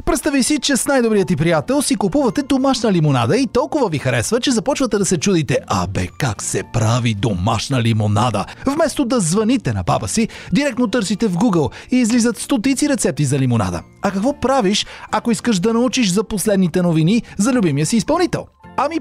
Представи си, че с най-добрият ти приятел си купувате домашна лимонада и толкова ви харесва, че започвате да се чудите: как се прави домашна лимонада? Вместо да звъните на баба си, директно търсите в Google и излизат стотици рецепти за лимонада. А какво правиш, ако искаш да научиш за последните новини за любимия си изпълнител?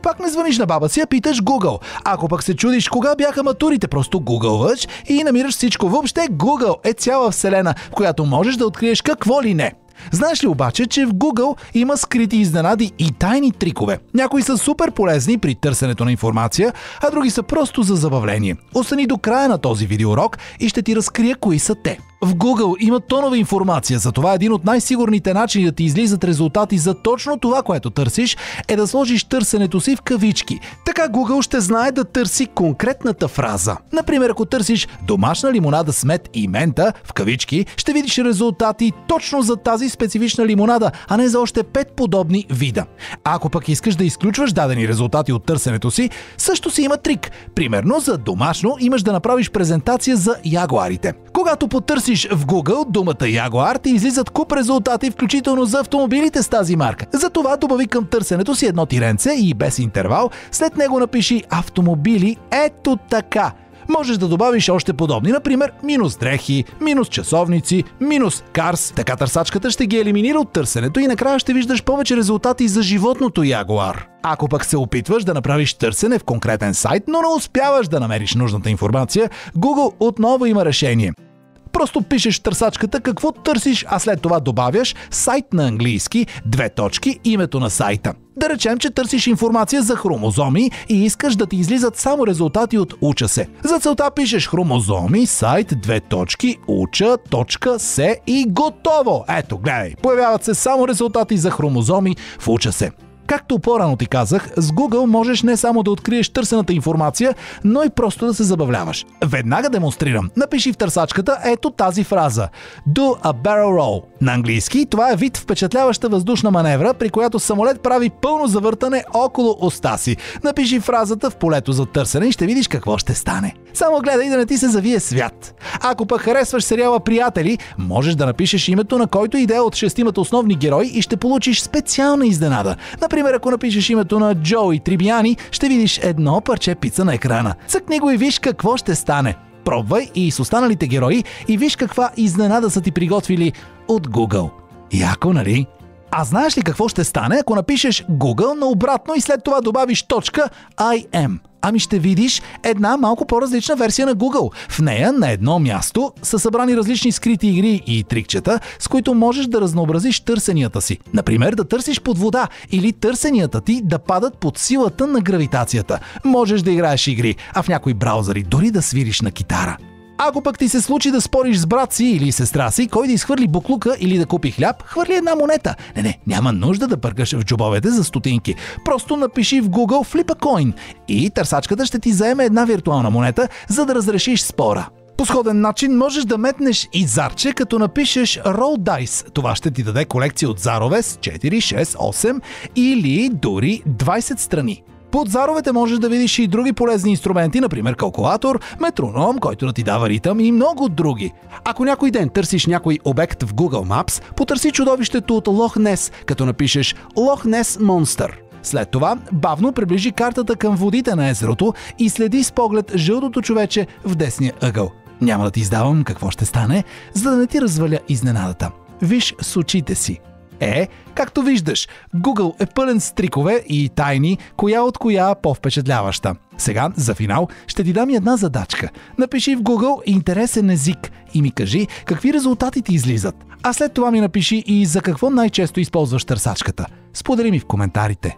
Пак не звъниш на баба си, а питаш Google. Ако пък се чудиш кога бяха матурите, просто гугълваш и намираш всичко. Въобще Google е цяла вселена, в която можеш да откриеш какво ли не. Знаеш ли обаче, че в Google има скрити изненади и тайни трикове? Някои са супер полезни при търсенето на информация, а други са просто за забавление. Остани до края на този видеоурок и ще ти разкрия кои са те. В Google има тонова информация, затова един от най-сигурните начини да ти излизат резултати за точно това, което търсиш, е да сложиш търсенето си в кавички. Така Google ще знае да търси конкретната фраза. Например, ако търсиш домашна лимонада с мед и мента в кавички, ще видиш резултати точно за тази специфична лимонада, а не за още 5 подобни вида. А ако пък искаш да изключваш дадени резултати от търсенето си, също си има трик. Примерно за домашно имаш да направиш презентация за ягуарите. Когато потърсиш в Google думата ягуар, ти излизат куп резултати, включително за автомобилите с тази марка. Затова добави към търсенето си едно тиренце и без интервал, след него напиши автомобили ето така. Можеш да добавиш още подобни, например минус дрехи, минус часовници, минус карс. Така търсачката ще ги елиминира от търсенето и накрая ще виждаш повече резултати за животното ягуар. Ако пък се опитваш да направиш търсене в конкретен сайт, но не успяваш да намериш нужната информация, Google отново има решение. Просто пишеш в търсачката какво търсиш, а след това добавяш сайт на английски, името на сайта. Да речем, че търсиш информация за хромозоми и искаш да ти излизат само резултати от уча се. За целта пишеш хромозоми, сайт, уча.се и готово! Ето, гледай, появяват се само резултати за хромозоми в уча се. Както по-рано ти казах, с Google можеш не само да откриеш търсената информация, но и просто да се забавляваш. Веднага демонстрирам. Напиши в търсачката ето тази фраза. Do a barrel roll. На английски това е вид впечатляваща въздушна маневра, при която самолет прави пълно завъртане около уста си. Напиши фразата в полето за търсене и ще видиш какво ще стане. Само гледай да не ти се завие свят. Ако пък харесваш сериала Приятели, можеш да напишеш името на който идея от 6-мата основни герои и ще получиш специална изненада. Например, ако напишеш името на Джоуи Трибияни, ще видиш едно парче пица на екрана. Цъкни го и виж какво ще стане. Пробвай и с останалите герои и виж каква изненада са ти приготвили от Google. Яко, нали? А знаеш ли какво ще стане, ако напишеш Google наобратно и след това добавиш .im? Ще видиш една малко по-различна версия на Google. В нея на едно място са събрани различни скрити игри и трикчета, с които можеш да разнообразиш търсенията си. Например, да търсиш под вода или търсенията ти да падат под силата на гравитацията. Можеш да играеш игри, а в някои браузъри дори да свириш на китара. Ако пък ти се случи да спориш с брат си или сестра си, кой да изхвърли буклука или да купи хляб, хвърли една монета. Няма нужда да бъркаш в джобовете за стотинки. Просто напиши в Google Flip a coin и търсачката ще ти заеме една виртуална монета, за да разрешиш спора. По сходен начин можеш да метнеш и зарче, като напишеш Roll Dice. Това ще ти даде колекция от зарове с 4, 6, 8 или дори 20 страни. Под заровете можеш да видиш и други полезни инструменти, например калкулатор, метроном, който да ти дава ритъм и много други. Ако някой ден търсиш някой обект в Google Maps, потърси чудовището от Лох Нес, като напишеш Лох Нес Monster. След това бавно приближи картата към водите на езерото и следи с поглед жълтото човече в десния ъгъл. Няма да ти издавам какво ще стане, за да не ти разваля изненадата. Виж с очите си. Както виждаш, Google е пълен с трикове и тайни, коя от коя по-впечатляваща. Сега, за финал, ще ти дам една задачка. Напиши в Google интересен език и ми кажи какви резултати ти излизат. А след това ми напиши и за какво най-често използваш търсачката. Сподели ми в коментарите.